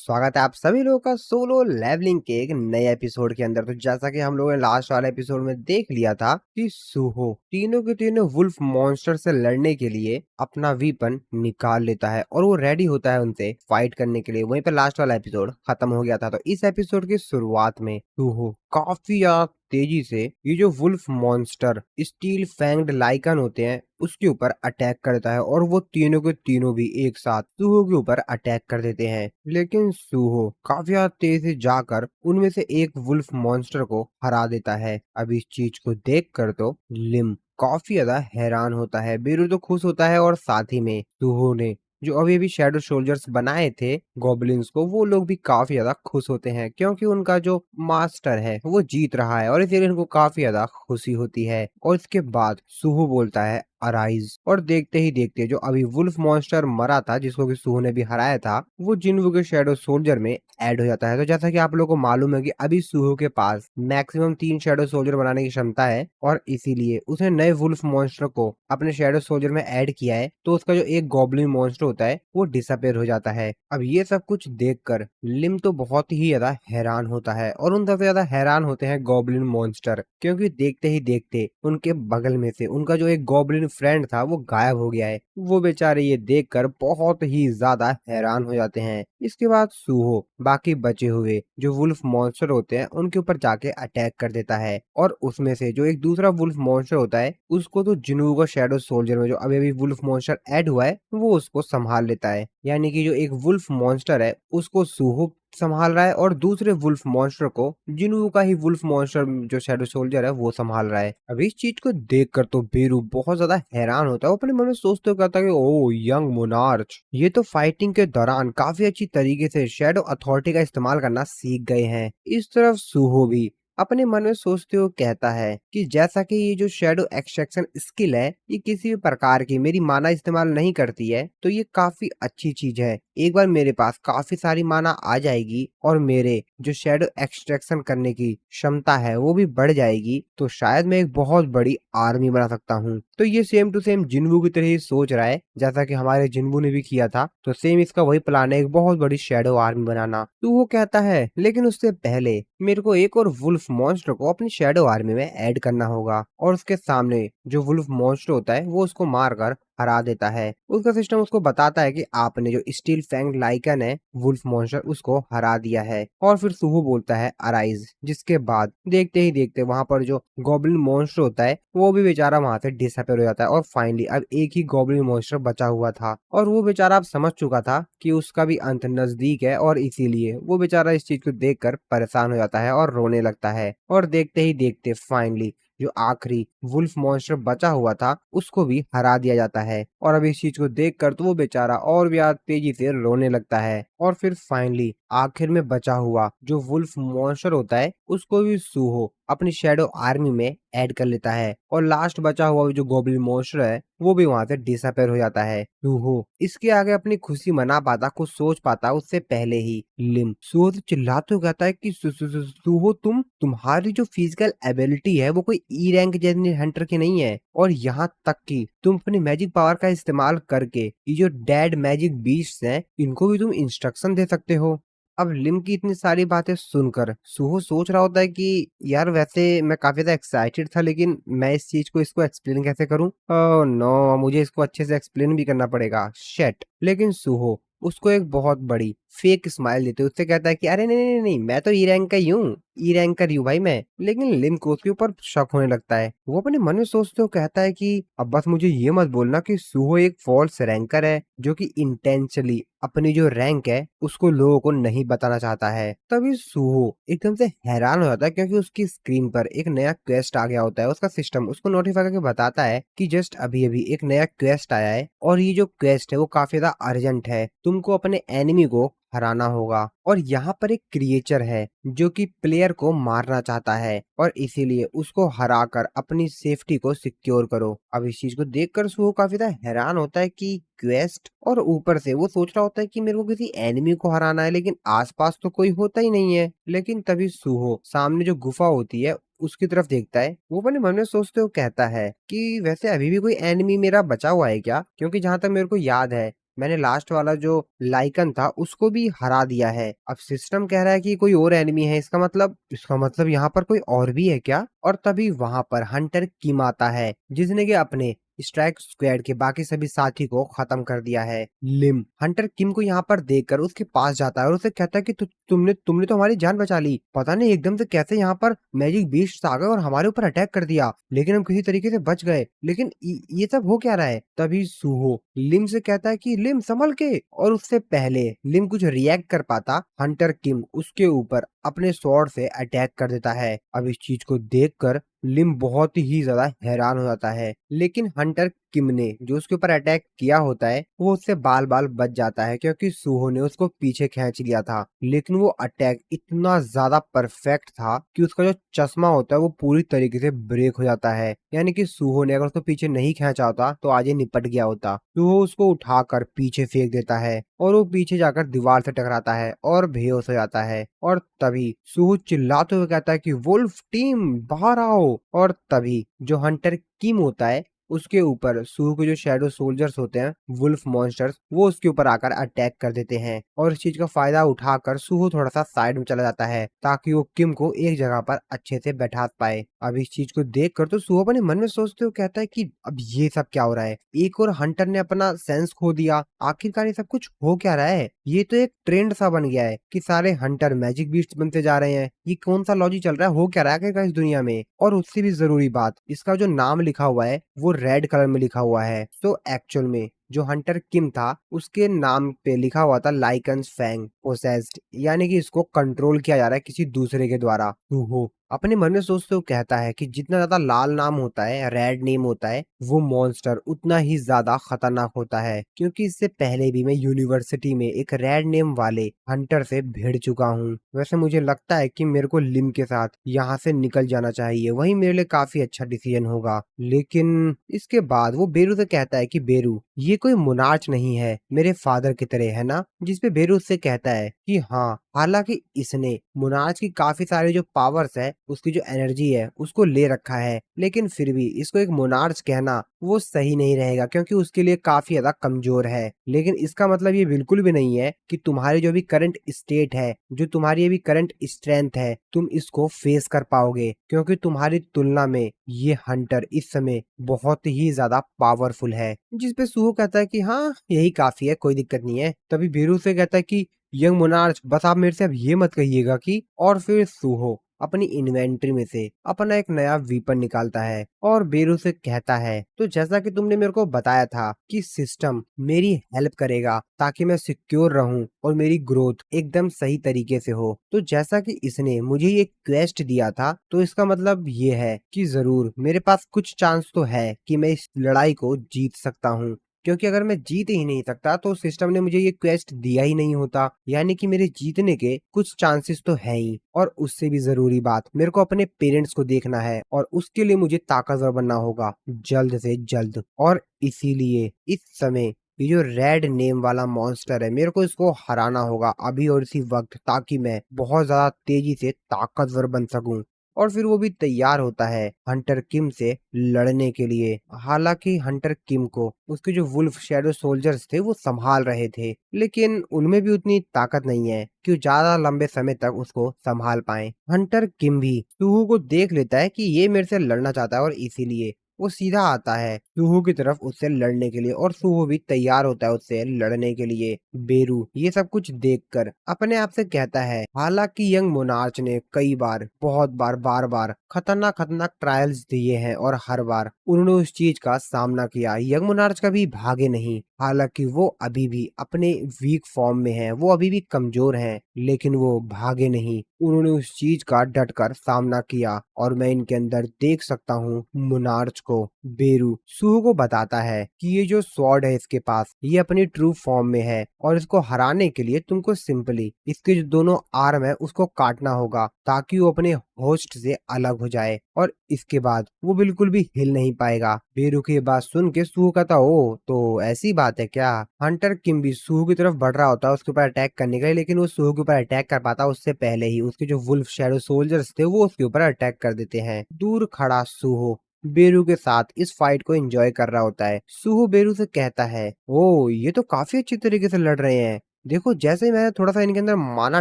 स्वागत है आप सभी लोगों का सोलो लेवलिंग के एक नए एपिसोड के अंदर। तो जैसा कि हम लोगों ने लास्ट वाले एपिसोड में देख लिया था कि सूहो तीनों के तीनों वुल्फ मॉन्स्टर से लड़ने के लिए अपना वीपन निकाल लेता है और वो रेडी होता है उनसे फाइट करने के लिए। वहीं पर लास्ट वाला एपिसोड खत्म हो गया था। तो इस एपिसोड की शुरुआत में सूहो काफी ज्यादा तेजी से ये जो वुल्फ मॉन्स्टर स्टील फैंग्ड लाइकन होते हैं उसके ऊपर अटैक करता है और वो तीनों के तीनों भी एक साथ सूहो के ऊपर अटैक कर देते हैं। लेकिन सूहो काफी ज्यादा तेज से जाकर उनमें से एक वुल्फ मॉन्स्टर को हरा देता है। अब इस चीज को देखकर तो लिम काफी ज्यादा हैरान होता है, बेरू तो खुश होता है और साथ ही में सूहो ने जो अभी अभी शैडो सोल्जर्स बनाए थे गॉबलिन्स को, वो लोग भी काफी ज्यादा खुश होते हैं क्योंकि उनका जो मास्टर है वो जीत रहा है और इसीलिए उनको काफी ज्यादा खुशी होती है। और इसके बाद सूहो बोलता है अराइज, और देखते ही देखते जो अभी वुल्फ मॉन्स्टर मरा था जिसको कि सूहो ने भी हराया था वो जिन्वू के शैडो सोल्जर में ऐड हो जाता है। तो जैसा कि आप लोगों को मालूम है कि अभी सूहो के पास मैक्सिमम 3 शैडो सोल्जर बनाने की क्षमता है और इसीलिए उसने नए वुल्फ मॉन्स्टर को अपने शैडो सोल्जर में ऐड किया है। तो उसका जो एक गॉब्लिन मॉन्स्टर होता है वो डिसअपेयर हो जाता है। अब ये सब कुछ देखकर लिम तो बहुत ही ज्यादा हैरान होता है और उन सबसे ज्यादा हैरान होते हैं गॉब्लिन मॉन्स्टर, क्योंकि देखते ही देखते उनके बगल में से उनका जो एक गॉब्लिन फ्रेंड था वो गायब हो गया है। वो बेचारे ये देखकर बहुत ही ज्यादा हैरान हो जाते हैं। इसके बाद सूहो बाकी बचे हुए जो वुल्फ मॉन्स्टर होते हैं उनके ऊपर जाके अटैक कर देता है और उसमें से जो एक दूसरा वुल्फ मॉन्स्टर होता है उसको तो जिन्हों का शैडो सोल्जर में जो अभी अभी वुल्फ मॉन्स्टर ऐड हुआ है वो उसको संभाल लेता है। यानी कि जो एक वुल्फ मॉन्स्टर है उसको सूहो संभाल रहा है और दूसरे वुल्फ मॉन्स्टर को जिन्हों का ही वुल्फ मॉन्स्टर जो शैडो सोल्जर है वो संभाल रहा है। अब इस चीज को देखकर तो बेरू बहुत ज्यादा हैरान होता है। वो अपने मन में सोचते हुए कहता है कि ओ यंग मोनार्च, ये तो फाइटिंग के दौरान काफी अच्छी तरीके से शैडो अथॉरिटी का इस्तेमाल करना सीख गए हैं। इस तरफ सूहो भी अपने मन में सोचते हुए कहता है कि जैसा कि ये जो शैडो एक्सट्रैक्शन स्किल है ये किसी भी प्रकार की मेरी माना इस्तेमाल नहीं करती है, तो ये काफी अच्छी चीज है। एक बार मेरे पास काफी सारी माना आ जाएगी और मेरे जो शैडो एक्सट्रैक्शन करने की क्षमता है वो भी बढ़ जाएगी, तो शायद मैं एक बहुत बड़ी आर्मी बना सकता हूँ। तो ये सेम टू सेम जिन्वू की तरह ही सोच रहा है जैसा कि हमारे जिन्वू ने भी किया था। तो सेम इसका वही प्लान है, एक बहुत बड़ी शैडो आर्मी बनाना। तो वो कहता है लेकिन उससे पहले मेरे को एक और वुल्फ मॉन्स्टर को अपनी शैडो आर्मी में ऐड करना होगा और उसके सामने जो वुल्फ मॉन्स्टर होता है वो उसको मारकर हरा देता है। उसका सिस्टम उसको बताता है कि आपने जो स्टील फैंग लाइकन है वुल्फ मॉन्स्टर उसको हरा दिया है। और फिर सुहू बोलता है अराइज, जिसके बाद देखते ही देखते वहां पर जो गॉब्लिन मॉन्स्टर होता है वो भी बेचारा वहां से डिसअपेयर हो जाता है और फाइनली अब एक ही गॉब्लिन मॉन्स्टर बचा हुआ था और वो बेचारा अब समझ चुका था कि उसका भी अंत नजदीक है और इसीलिए वो बेचारा इस चीज को देखकर परेशान हो जाता है और रोने लगता है। और देखते ही देखते फाइनली जो आखिरी वुल्फ मॉन्स्टर बचा हुआ था उसको भी हरा दिया जाता है। और अब इस चीज को देखकर तो वो बेचारा और भी ज्यादा तेजी से रोने लगता है। और फिर फाइनली आखिर में बचा हुआ जो वुल्फ मॉन्स्टर होता है उसको भी सूहो अपनी शैडो आर्मी में ऐड कर लेता है और लास्ट बचा हुआ जो गोब्लिन मॉन्स्टर है वो भी वहां से डिसअपेयर हो जाता है। सूहो इसके आगे अपनी खुशी मना पाता, कुछ सोच पाता उससे पहले ही लिम सूहो से चिल्लाते हुए कहता है कि सूहो तुम्हारी जो फिजिकल एबिलिटी है वो कोई ई रैंक जैसे हंटर की नहीं है और यहाँ तक कि तुम अपनी मैजिक पावर का इस्तेमाल करके ये जो डेड मैजिक बीस्ट्स हैं इनको भी तुम इंस्ट्रक्शन दे सकते हो। अब लिम की इतनी सारी बातें सुनकर सूहो सोच रहा होता है कि यार वैसे मैं काफी ज्यादा एक्साइटेड था लेकिन मैं इस चीज को इसको एक्सप्लेन कैसे करूं। ओह नो, मुझे इसको अच्छे से एक्सप्लेन भी करना पड़ेगा, शेट। लेकिन सूहो उसको एक बहुत बड़ी फेक स्माइल देते उससे कहता है कि अरे नहीं नहीं नहीं, मैं तो ई रैंक का ही हूँ, ई रैंक का हूँ भाई मैं। लेकिन लिम को उसके ऊपर शक होने लगता है। वो अपने मन में सोचते हुए कहता है कि अब बस मुझे ये मत बोलना कि सूहो एक फॉल्स रैंकर है जो कि इंटेंशनली अपनी जो रैंक है उसको लोगों को नहीं बताना चाहता है। तभी सूहो एकदम से हैरान हो जाता है क्योंकि उसकी स्क्रीन पर एक नया क्वेस्ट आ गया होता है। उसका सिस्टम उसको नोटिफाई करके बताता है कि जस्ट अभी अभी एक नया क्वेस्ट आया है और ये जो क्वेस्ट है वो काफी ज्यादा अर्जेंट है, तुमको अपने एनिमी को हराना होगा। और यहाँ पर एक क्रिएचर है जो कि प्लेयर को मारना चाहता है और इसीलिए उसको हराकर अपनी सेफ्टी को सिक्योर करो। अब इस चीज को देखकर सूहो काफी ज्यादा हैरान होता है कि क्वेस्ट, और ऊपर से वो सोच रहा होता है कि मेरे को किसी एनिमी को हराना है लेकिन आसपास तो कोई होता ही नहीं है। लेकिन तभी सूहो सामने जो गुफा होती है उसकी तरफ देखता है। वो अपने मन में सोचते हुए कहता है कि वैसे अभी भी कोई एनिमी मेरा बचा हुआ है क्या, क्योंकि जहां तक मेरे को याद है मैंने लास्ट वाला जो लाइकन था उसको भी हरा दिया है। अब सिस्टम कह रहा है कि कोई और एनिमी है, इसका मतलब यहाँ पर कोई और भी है क्या? और तभी वहां पर हंटर किम आता है, जिसने कि अपने स्ट्राइक स्क्वाड के बाकी सभी साथी को खत्म कर दिया है। लिम हंटर किम को यहाँ पर देखकर उसके पास जाता है और उसे कहता है कि तुमने तुमने तो हमारी जान बचा ली। पता नहीं एकदम से कैसे यहाँ पर मैजिक बीस्ट आ गए और हमारे ऊपर अटैक कर दिया, लेकिन हम किसी तरीके से बच गए। लेकिन ये सब हो क्या रहा है? तभी सूहो लिम से कहता है कि लिम संभल के, और उससे पहले लिम कुछ रिएक्ट कर पाता, हंटर किम उसके ऊपर अपने स्वॉर्ड से अटैक कर देता है। अब इस चीज को देखकर लिम बहुत ही ज्यादा हैरान हो जाता है, लेकिन हंटर किम ने जो उसके ऊपर अटैक किया होता है वो उससे बाल बाल बच जाता है, क्योंकि सूहो ने उसको पीछे खींच लिया था। लेकिन वो अटैक इतना ज्यादा परफेक्ट था कि उसका जो चश्मा होता है वो पूरी तरीके से ब्रेक हो जाता है। यानी कि सूहो ने अगर उसको पीछे नहीं खींचा होता तो आज ये निपट गया होता। सूहो उसको उठाकर पीछे फेंक देता है और वो पीछे जाकर दीवार से टकराता है और बेहोश हो जाता है। और तभी सूहो चिल्लाते हुए कहता है कि वुल्फ टीम बाहर आओ। और तभी जो हंटर किम होता है उसके ऊपर सूहो के जो शैडो सोल्जर्स होते हैं, वुल्फ मॉन्स्टर्स, वो उसके ऊपर आकर अटैक कर देते हैं। और इस चीज का फायदा उठाकर सूहो थोड़ा सा साइड में चला जाता है ताकि वो किम को एक जगह पर अच्छे से बैठा पाए। अब इस चीज को देखकर तो सूहो अपने मन में सोचते हुए कहता है कि अब ये सब क्या हो रहा है? एक और हंटर ने अपना सेंस खो दिया, आखिरकार ये सब कुछ हो क्या रहा है? ये तो एक ट्रेंड सा बन गया है कि सारे हंटर मैजिक बीस्ट बनते जा रहे हैं। ये कौन सा लॉजिक चल रहा है? हो क्या रहा है आखिरकार इस दुनिया में? और उससे भी जरूरी बात, इसका जो नाम लिखा हुआ है वो रेड कलर में लिखा हुआ है। तो एक्चुअल में जो हंटर किम था उसके नाम पे लिखा हुआ था लाइकन्स फैंग पोसेस्ड, यानी कि इसको कंट्रोल किया जा रहा है किसी दूसरे के द्वारा। हो अपने मन में सोचते हुए कहता है कि जितना ज्यादा लाल नाम होता है, रेड नेम होता है, वो मॉन्स्टर उतना ही ज्यादा खतरनाक होता है। क्योंकि इससे पहले भी मैं यूनिवर्सिटी में एक रेड नेम वाले हंटर से भिड़ चुका हूँ। वैसे मुझे लगता है कि मेरे को लिम के साथ यहाँ से निकल जाना चाहिए, वही मेरे लिए काफी अच्छा डिसीजन होगा। लेकिन इसके बाद वो बेरू से कहता है कि बेरू, ये कोई मोनार्च नहीं है, मेरे फादर की तरह, है ना? जिसपे बेरू उससे कहता है कि हाँ, हालांकि इसने मोनार्च की काफी सारे जो पावर्स है, उसकी जो एनर्जी है उसको ले रखा है, लेकिन फिर भी इसको एक मोनार्च कहना वो सही नहीं रहेगा, क्योंकि उसके लिए काफी ज्यादा कमजोर है। लेकिन इसका मतलब ये बिल्कुल भी नहीं है कि तुम्हारी जो भी करंट स्टेट है, जो तुम्हारी अभी करंट स्ट्रेंथ है, तुम इसको फेस कर पाओगे, क्योंकि तुम्हारी तुलना में ये हंटर इस समय बहुत ही ज्यादा पावरफुल है। जिसपे सूहो कहता है कि हाँ, यही काफी है, कोई दिक्कत नहीं है। तभी बीरू से कहता है कि यंग मोनार्च, बस आप मेरे से अब ये मत कहिएगा कि। और फिर सूहो अपनी इन्वेंट्री में से अपना एक नया वीपन निकालता है और बेरू से कहता है, तो जैसा कि तुमने मेरे को बताया था कि सिस्टम मेरी हेल्प करेगा ताकि मैं सिक्योर रहूं और मेरी ग्रोथ एकदम सही तरीके से हो, तो जैसा कि इसने मुझे ये क्वेस्ट दिया था, तो इसका मतलब ये है कि जरूर मेरे पास कुछ चांस तो है कि मैं इस लड़ाई को जीत सकता हूँ। क्योंकि अगर मैं जीत ही नहीं सकता तो सिस्टम ने मुझे ये क्वेस्ट दिया ही नहीं होता, यानी कि मेरे जीतने के कुछ चांसेस तो है ही। और उससे भी जरूरी बात, मेरे को अपने पेरेंट्स को देखना है और उसके लिए मुझे ताकतवर बनना होगा जल्द से जल्द। और इसीलिए इस समय ये जो रेड नेम वाला मॉन्स्टर है, मेरे को इसको हराना होगा अभी और इसी वक्त, ताकि मैं बहुत ज्यादा तेजी से ताकतवर बन सकूं। और फिर वो भी तैयार होता है हंटर किम से लड़ने के लिए। हालांकि हंटर किम को उसके जो वुल्फ शैडो सोल्जर्स थे वो संभाल रहे थे, लेकिन उनमें भी उतनी ताकत नहीं है कि वो ज्यादा लंबे समय तक उसको संभाल पाए। हंटर किम भी सूहू को देख लेता है कि ये मेरे से लड़ना चाहता है और इसीलिए वो सीधा आता है सूहू की तरफ उससे लड़ने के लिए, और सूहू भी तैयार होता है उससे लड़ने के लिए। बेरू ये सब कुछ देखकर अपने आप से कहता है, हालांकि यंग मोनार्च ने कई बार, बहुत बार, बार बार खतरनाक खतरनाक ट्रायल्स दिए हैं और हर बार उन्होंने उस चीज का सामना किया, यंग मोनार्च कभी भागे नहीं। हालांकि वो अभी भी अपने वीक फॉर्म में है, वो अभी भी कमजोर हैं, लेकिन वो भागे नहीं, उन्होंने उस चीज का डटकर सामना किया। और मैं इनके अंदर देख सकता हूँ मोनार्च को। बेरू सूहू को बताता है कि ये जो स्वॉर्ड है इसके पास, ये अपनी ट्रू फॉर्म में है और इसको हराने के लिए तुमको सिंपली इसके जो दोनों आर्म है उसको काटना होगा, ताकि वो अपने होस्ट से अलग हो जाए और इसके बाद वो बिल्कुल भी हिल नहीं पाएगा। बेरू की ये बात सुन के सूहू कहता, ओ तो ऐसी बात है क्या? हंटर किम भी सूहू की तरफ बढ़ रहा होता है उसके ऊपर अटैक करने के लिए, लेकिन वो सूहू के ऊपर अटैक कर पाता उससे पहले ही उसके जो वुल्फ शैडो सोल्जर्स थे वो उसके ऊपर अटैक कर देते हैं। दूर खड़ा सूहू बेरू के साथ इस फाइट को एंजॉय कर रहा होता है। सुहो बेरू से कहता है, ओ ये तो काफी अच्छी तरीके से लड़ रहे हैं। देखो जैसे ही मैंने थोड़ा सा इनके अंदर माना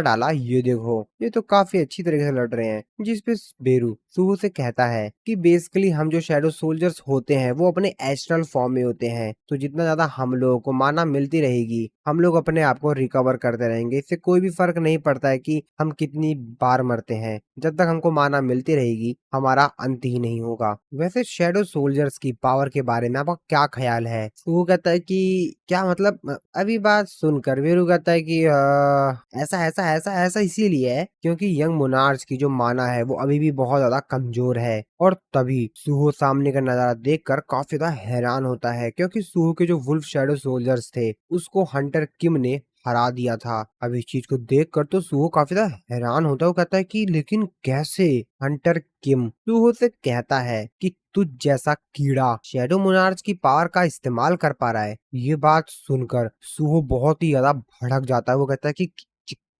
डाला, ये देखो ये तो काफी अच्छी तरीके से लड़ रहे हैं। जिस पे बेरू सुहो से कहता है कि बेसिकली हम जो शैडो सोल्जर्स होते हैं वो अपने एस्ट्रल फॉर्म में होते हैं, तो जितना ज्यादा हम लोगों को माना मिलती रहेगी हम लोग अपने आप को रिकवर करते रहेंगे। इससे कोई भी फर्क नहीं पड़ता है कि हम कितनी बार मरते हैं, जब तक हमको माना मिलती रहेगी हमारा अंत ही नहीं होगा। वैसे शैडो सोल्जर्स की पावर के बारे में आपका क्या ख्याल है? वो कहता है कि क्या मतलब अभी बात सुनकर वीरू कहता है कि ऐसा ऐसा ऐसा ऐसा इसीलिए है क्योंकि यंग मोनार्च की जो माना है वो अभी भी बहुत ज्यादा कमजोर है। और तभी सुहो सामने का नजारा देखकर काफी ज्यादा हैरान होता है, क्योंकि सुहो के जो वुल्फ शैडो सोल्जर्स थे उसको हंटर किम ने हरा दिया था। अब इस चीज को देखकर तो सुहो काफी ज्यादा हैरान होता है। वो कहता है कि लेकिन कैसे? हंटर किम सुहो से कहता है कि तुझ जैसा कीड़ा शैडो मोनार्च की पावर का इस्तेमाल कर पा रहा है। ये बात सुनकर सुहो बहुत ही ज्यादा भड़क जाता है। वो कहता है कि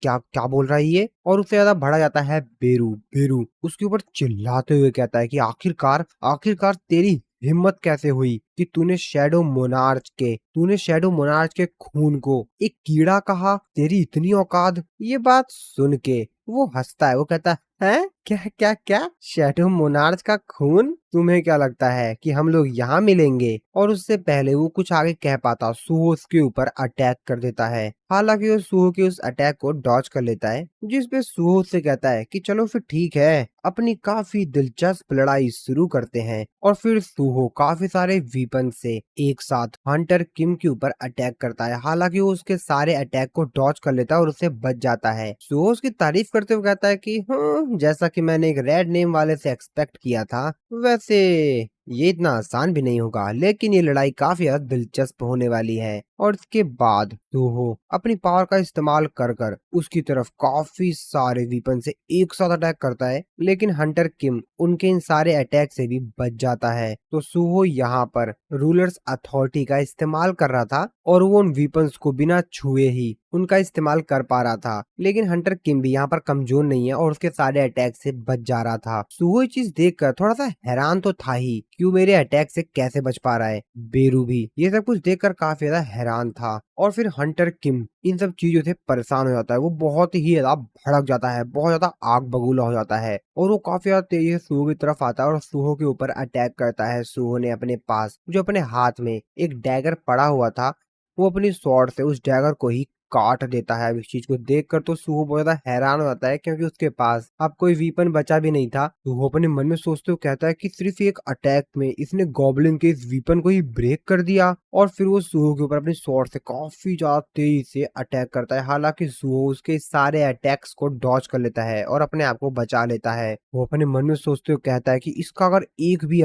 क्या क्या बोल रहा है ये? और उससे ज्यादा भड़ा जाता है बेरू। बेरू उसके ऊपर चिल्लाते हुए कहता है कि आखिरकार आखिरकार तेरी हिम्मत कैसे हुई कि तूने शैडो मोनार्च के खून को एक कीड़ा कहा? तेरी इतनी औकात? ये बात सुन के वो हंसता है। वो कहता है, क्या क्या क्या? शैडो मोनार्च का खून? तुम्हें क्या लगता है कि हम लोग यहाँ मिलेंगे? और उससे पहले वो कुछ आगे कह पाता सुहो उसके ऊपर अटैक कर देता है। हालांकि वो सुहो के उस अटैक को डॉज कर लेता है, जिसपे सुहो उससे कहता है कि चलो फिर ठीक है, अपनी काफी दिलचस्प लड़ाई शुरू करते हैं। और फिर सुहो काफी सारे वीपन से एक साथ हंटर किम के ऊपर अटैक करता है। हालांकि वो उसके सारे अटैक को डॉज कर लेता है और उससे बच जाता है। सुहो उसकी तारीफ करते हुए कहता है कि हाँ, जैसा कि मैंने एक रेड नेम वाले से एक्सपेक्ट किया था, वैसे ये इतना आसान भी नहीं होगा, लेकिन ये लड़ाई काफी ज्यादा दिलचस्प होने वाली है। और इसके बाद सुहो अपनी पावर का इस्तेमाल कर कर उसकी तरफ काफी सारे वीपन से एक साथ अटैक करता है, लेकिन हंटर किम उनके इन सारे अटैक से भी बच जाता है। तो सुहो यहाँ पर रूलर्स अथॉरिटी का इस्तेमाल कर रहा था और वो उन वीपन्स को बिना छुए ही उनका इस्तेमाल कर पा रहा था। लेकिन हंटर किम भी यहाँ पर कमजोर नहीं है और उसके सारे अटैक से बच जा रहा था। सुहो ये चीज देखकर थोड़ा सा हैरान तो था ही कि वो मेरे अटैक से कैसे बच पा रहा है। बेरू भी ये सब कुछ देखकर काफी ज्यादा हैरान था। और फिर हंटर किम इन सब चीजों से परेशान हो जाता है। वो बहुत ही ज्यादा भड़क जाता है, बहुत ज्यादा आग बबूला हो जाता है और वो काफी ज्यादा तेजी से सुहो की तरफ आता है और सुहो के ऊपर अटैक करता है। सुहो ने अपने पास जो अपने हाथ में एक डैगर पड़ा हुआ था, वो अपनी स्वॉर्ड से उस डैगर को ही काट देता है। अब इस चीज को देखकर तो सुहो बहुत ज्यादा हैरान हो जाता है, क्योंकि उसके पास अब कोई वीपन बचा भी नहीं था। सुहो अपने मन में सोचते हुए कहता है कि सिर्फ एक अटैक में इसने गॉब्लिन के इस वीपन को ही ब्रेक कर दिया। और फिर वो सुहो के ऊपर अपनी स्वॉर्ड से काफी ज्यादा तेजी से अटैक करता है। हालांकि सुहो उसके सारे अटैक्स को डॉज कर लेता है और अपने आप को बचा लेता है। वो अपने मन में सोचते हुए कहता है कि इसका अगर एक भी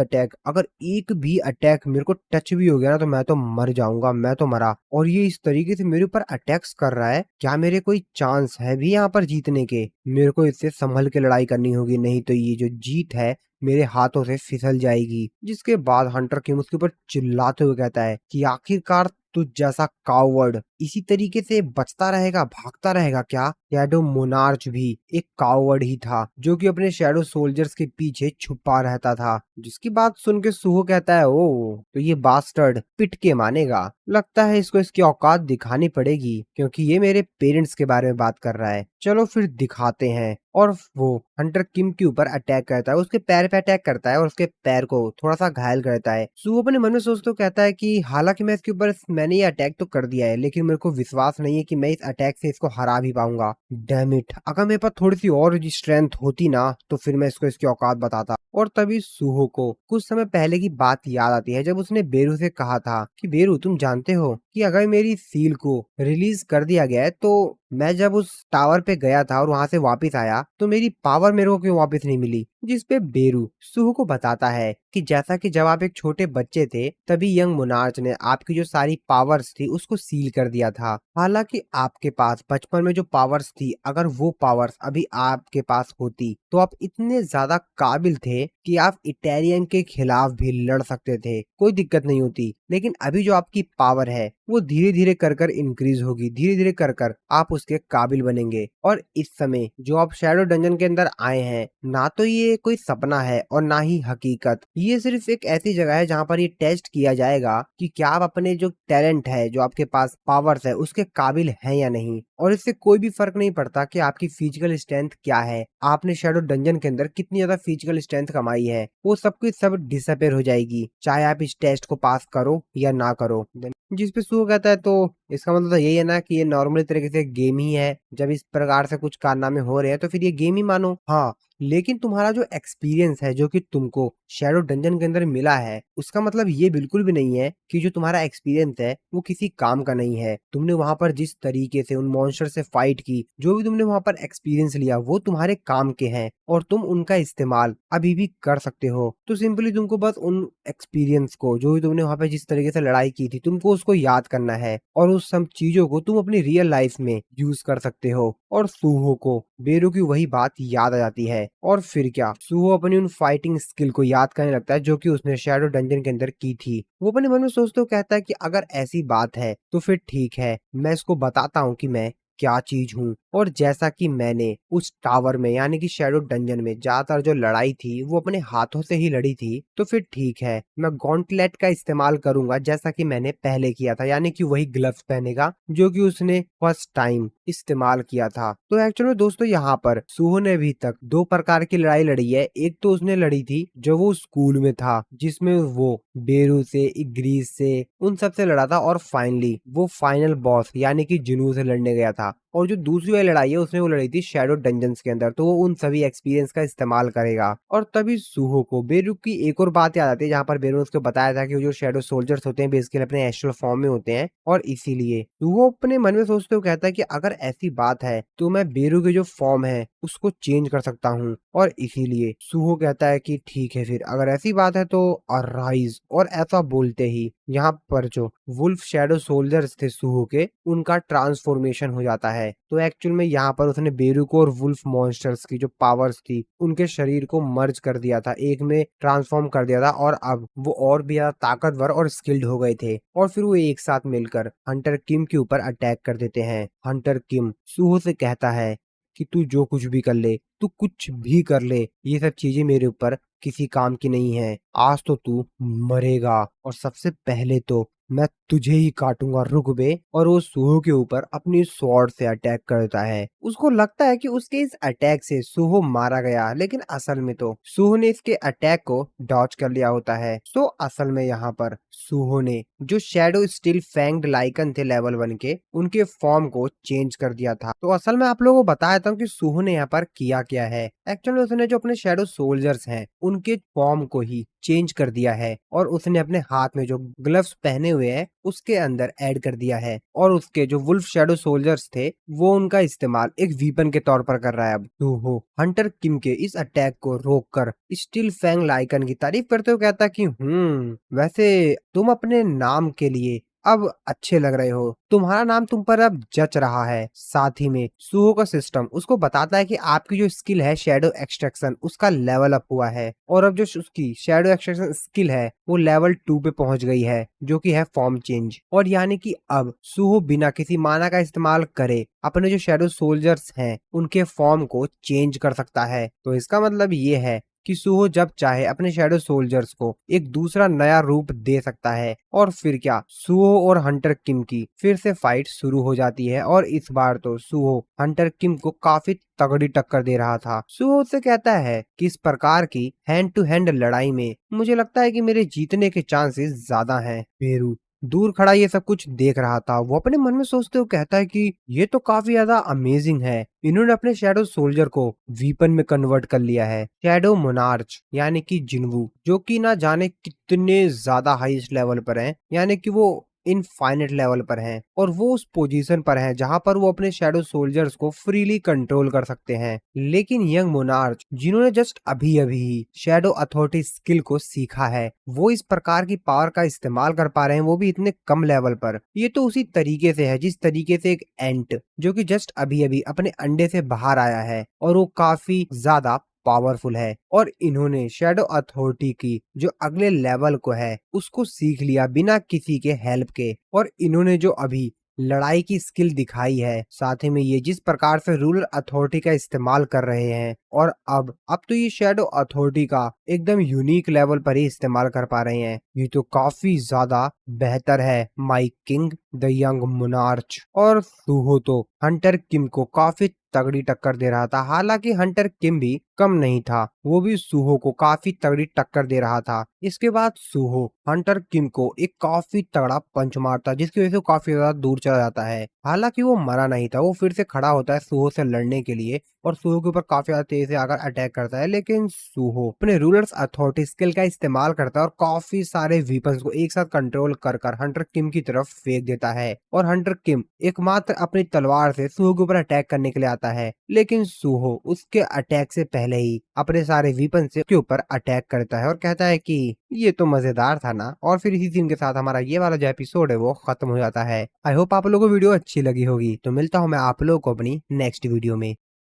अटैक मेरे को टच भी हो गया ना, तो मैं तो मर जाऊंगा, मैं तो मरा। और ये इस तरीके से मेरे ऊपर अटैक्स कर रहा है, क्या मेरे कोई चांस है भी यहाँ पर जीतने के? मेरे को इससे संभल के लड़ाई करनी होगी, नहीं तो ये जो जीत है मेरे हाथों से फिसल जाएगी। जिसके बाद हंटर किम उसके ऊपर चिल्लाते हुए कहता है कि आखिरकार तुझ जैसा कावर्ड इसी तरीके से बचता रहेगा, भागता रहेगा क्या? शैडो मोनार्च भी एक कावर्ड ही था, जो कि अपने शैडो सोल्जर्स के पीछे छुपा रहता था। जिसकी बात सुन के सुहो कहता है, ओ तो ये बास्टर्ड पिट के मानेगा, लगता है इसको इसकी औकात दिखानी पड़ेगी, क्योंकि ये मेरे पेरेंट्स के बारे में बात कर रहा है। चलो फिर दिखाते हैं। और वो हंटर किम के ऊपर अटैक करता है, उसके पैर पे अटैक करता है और उसके पैर को थोड़ा सा घायल करता है। सुहो अपने मन में सोचते हुए कहता है कि हालांकि मैंने ये अटैक तो कर दिया है, लेकिन मेरे को विश्वास नहीं है कि मैं इस अटैक से इसको हरा भी पाऊंगा। डैम इट, अगर मेरे पास थोड़ी सी और स्ट्रेंथ होती ना, तो फिर मैं इसको इसकी औकात बताता। और तभी सुहो को कुछ समय पहले की बात याद आती है, जब उसने बेरू से कहा था कि बेरू तुम जानते हो कि अगर मेरी सील को रिलीज कर दिया गया है, तो मैं जब उस टावर पे गया था और वहां से वापस आया तो मेरी पावर मेरे को क्यों वापस नहीं मिली? जिसपे बेरू सुहो को बताता है कि जैसा कि जब आप एक छोटे बच्चे थे तभी यंग मोनार्च ने आपकी जो सारी पावर्स थी उसको सील कर दिया था। हालांकि आपके पास बचपन में जो पावर्स थी, अगर वो पावर्स अभी आपके पास होती तो आप इतने ज्यादा काबिल थे कि आप इटैरियन के खिलाफ भी लड़ सकते थे, कोई दिक्कत नहीं होती। लेकिन अभी जो आपकी पावर है वो धीरे धीरे कर कर इंक्रीज होगी, धीरे धीरे कर कर आप उसके काबिल बनेंगे। और इस समय जो आप शैडो डंजन के अंदर आए हैं, ना तो ये ये कोई सपना है और ना ही हकीकत। ये सिर्फ एक ऐसी जगह है जहाँ पर ये टेस्ट किया जाएगा कि क्या आप अपने जो टैलेंट है, जो आपके पास पावर्स है, उसके काबिल हैं या नहीं। और इससे कोई भी फर्क नहीं पड़ता कि आपकी फिजिकल स्ट्रेंथ क्या है, आपने शैडो डंजन के अंदर कितनी ज्यादा फिजिकल स्ट्रेंथ कमाई है, वो सब की सब डिसअपेयर हो जाएगी, चाहे आप इस टेस्ट को पास करो या ना करो। जिस पे सू कहता है तो इसका मतलब तो यही है ना कि ये नॉर्मली तरीके से गेम ही है। जब इस प्रकार से कुछ कारनामे हो रहे हैं तो फिर ये गेम ही मानो। हाँ, लेकिन तुम्हारा जो एक्सपीरियंस है, जो कि तुमको शैडो डंजन के अंदर मिला है, उसका मतलब ये बिल्कुल भी नहीं है कि जो तुम्हारा एक्सपीरियंस है वो किसी काम का नहीं है। तुमने वहां पर जिस तरीके से उन मॉन्स्टर से फाइट की, जो भी तुमने वहां पर एक्सपीरियंस लिया, वो तुम्हारे काम के हैं और तुम उनका इस्तेमाल अभी भी कर सकते हो। तो सिंपली तुमको बस उन एक्सपीरियंस को, जो भी तुमने वहां पर जिस तरीके से लड़ाई की थी, तुमको उसको याद करना है और उस सब चीजों को तुम अपनी रियल लाइफ में यूज कर सकते हो। और सूहो को बेरू की वही बात याद आ जाती है और फिर क्या, सूहो अपनी उन फाइटिंग स्किल को याद करने लगता है जो कि उसने शैडो डंजन के अंदर की थी। वो अपने मन में सोचते हुए कहता है कि अगर ऐसी बात है तो फिर ठीक है, मैं इसको बताता हूँ कि मैं क्या चीज हूँ। और जैसा कि मैंने उस टावर में यानी कि शैडो डंजन में ज्यादातर जो लड़ाई थी वो अपने हाथों से ही लड़ी थी, तो फिर ठीक है, मैं गॉन्टलेट का इस्तेमाल करूंगा जैसा कि मैंने पहले किया था, यानी कि वही ग्लव्स पहनेगा जो कि उसने फर्स्ट टाइम इस्तेमाल किया था। तो एक्चुअली दोस्तों यहाँ पर सूहो ने अभी तक दो प्रकार की लड़ाई लड़ी है। एक तो उसने लड़ी थी जब वो स्कूल में था, जिसमें वो बेरू से, इग्रीस से, उन सब से लड़ा था और फाइनली वो फाइनल बॉस यानी कि जिनू से लड़ने गया था। और जो दूसरी वाली लड़ाई है उसने वो लड़ी थी शैडो डंजन्स के अंदर, तो वो उन सभी एक्सपीरियंस का इस्तेमाल करेगा। और तभी सूहो को बेरुक की एक और बात याद आती है, जहाँ पर बेरू ने उसको बताया था कि वो जो शैडो सोल्जर्स होते हैं बेसिकली अपने एस्ट्रल फॉर्म में होते हैं, और इसीलिए सूहो अपने मन में सोचते हुए कहता है कि अगर ऐसी बात है तो मैं बेरू के जो फॉर्म है उसको चेंज कर सकता हूँ। और इसीलिए सूहो कहता है कि ठीक है, फिर अगर ऐसी बात है तो अराइज। और ऐसा बोलते ही यहाँ पर जो वुल्फ शैडो सोल्जर्स थे सूहो के, उनका ट्रांसफॉर्मेशन हो जाता है। तो एक्चुअल में यहाँ पर उसने बेरू को और वुल्फ मॉन्स्टर्स की जो पावर्स थी उनके शरीर को मर्ज कर दिया था, एक में ट्रांसफॉर्म कर दिया था, और अब वो और भी ज्यादा ताकतवर और स्किल्ड हो गए थे। और फिर वो एक साथ मिलकर हंटर किम के ऊपर अटैक कर देते हैं। हंटर किम सूहो से कहता है कि तू जो कुछ भी कर ले, तू कुछ भी कर ले, ये सब चीजें मेरे ऊपर किसी काम की नहीं है। आज तो तू मरेगा और सबसे पहले तो मैं तुझे ही काटूंगा, रुक बे। और वो सूहो के ऊपर अपनी स्वॉर्ड से अटैक करता है। उसको लगता है कि उसके इस अटैक से सूहो मारा गया, लेकिन असल में तो सूहो ने इसके अटैक को डॉज कर लिया होता है। तो असल में यहाँ पर सूहो ने जो शैडो स्टील फैंग्ड लाइकन थे लेवल 1 के, उनके फॉर्म को चेंज कर दिया था। तो असल में आप लोगों को बताया था कि सूहो ने यहाँ पर किया क्या है। एक्चुअली उसने जो अपने शैडो सोल्जर्स हैं उनके फॉर्म को ही चेंज कर दिया है, और उसने अपने हाथ में जो ग्लव्स पहने हुए हैं उसके अंदर ऐड कर दिया है। और उसके जो वुल्फ शैडो सोल्जर्स थे वो उनका इस्तेमाल एक वीपन के तौर पर कर रहा है। अब सूहो हंटर किम के इस अटैक को रोककर स्टील फैंग लाइकन की तारीफ करते हुए कहता कि वैसे तुम अपने नाम के लिए अब अच्छे लग रहे हो, तुम्हारा नाम तुम पर अब जच रहा है। साथ ही में सूहो का सिस्टम उसको बताता है कि आपकी जो स्किल है शैडो एक्सट्रैक्शन, उसका लेवल अप हुआ है, और अब जो उसकी शैडो एक्सट्रैक्शन स्किल है वो लेवल 2 पे पहुंच गई है, जो कि है फॉर्म चेंज। और यानी कि अब सूहो बिना किसी माना का इस्तेमाल करे अपने जो शैडो सोल्जर्स हैं उनके फॉर्म को चेंज कर सकता है। तो इसका मतलब ये है कि सूहो जब चाहे अपने शैडो सोल्जर्स को एक दूसरा नया रूप दे सकता है। और फिर क्या, सूहो और हंटर किम की फिर से फाइट शुरू हो जाती है, और इस बार तो सूहो हंटर किम को काफी तगड़ी टक्कर दे रहा था। सूहो उससे कहता है कि इस प्रकार की हैंड टू हैंड लड़ाई में मुझे लगता है कि मेरे जीतने के चांसेस ज्यादा हैं। पेरू दूर खड़ा ये सब कुछ देख रहा था। वो अपने मन में सोचते हुए कहता है कि ये तो काफी ज्यादा अमेजिंग है, इन्होंने अपने शैडो सोल्जर को वीपन में कन्वर्ट कर लिया है। शैडो मोनार्च यानी कि जिन्वू, जो कि ना जाने कितने ज्यादा हाईएस्ट लेवल पर हैं, यानी कि वो इनफाइनेट लेवल पर हैं, और वो उस पोजीशन पर हैं जहां पर वो अपने शैडो सोल्जर्स को फ्रीली कंट्रोल कर सकते हैं। लेकिन यंग मोनार्च जिन्होंने जस्ट अभी अभी ही शैडो अथॉरिटी स्किल को सीखा है, वो इस प्रकार की पावर का इस्तेमाल कर पा रहे हैं, वो भी इतने कम लेवल पर। ये तो उसी तरीके से है जिस तरीके से एक एंट जो कि जस्ट अभी अभी अपने अंडे से बाहर आया है और वो काफी ज्यादा पावरफुल है, और इन्होंने शैडो अथॉरिटी की जो अगले लेवल को है उसको सीख लिया बिना किसी के हेल्प के। और इन्होंने जो अभी लड़ाई की स्किल दिखाई है, साथ ही में ये जिस प्रकार से रूरल अथॉरिटी का इस्तेमाल कर रहे हैं और अब तो ये शैडो अथॉरिटी का एकदम यूनिक लेवल पर ही इस्तेमाल कर पा रहे हैं। ये तो काफी ज्यादा बेहतर है। माई किंग द यंग मोनार्च और सूहो तो हंटर किम को काफी तगड़ी टक्कर दे रहा था। हालांकि हंटर किम भी कम नहीं था, वो भी सूहो को काफी तगड़ी टक्कर दे रहा था। इसके बाद सूहो हंटर किम को एक काफी तगड़ा पंच मारता है, जिसकी वजह से वो काफी ज्यादा दूर चला जाता है। हालांकि वो मरा नहीं था, वो फिर से खड़ा होता है सूहो से लड़ने के लिए और सूहो के ऊपर काफी ज्यादा तेज से आकर अटैक करता है। लेकिन सूहो अपने रूलर्स अथॉरिटी स्किल का इस्तेमाल करता है और काफी सारे वीपन्स को एक साथ कंट्रोल कर कर हंटर किम की तरफ फेंक देता है और हंटर किम एकमात्र अपनी तलवार से सूहो के ऊपर अटैक करने के लिए आता है। लेकिन सूहो उसके अटैक से पहले ही अपने सारे वीपन से उसके ऊपर अटैक करता है और कहता है कि ये तो मजेदार था ना। और फिर इसी सीन के साथ हमारा ये वाला जो एपिसोड है वो खत्म हो जाता है। आई होप आप लोगों को वीडियो अच्छी लगी होगी। तो मिलता हूँ मैं आप लोगों को अपनी नेक्स्ट वीडियो में।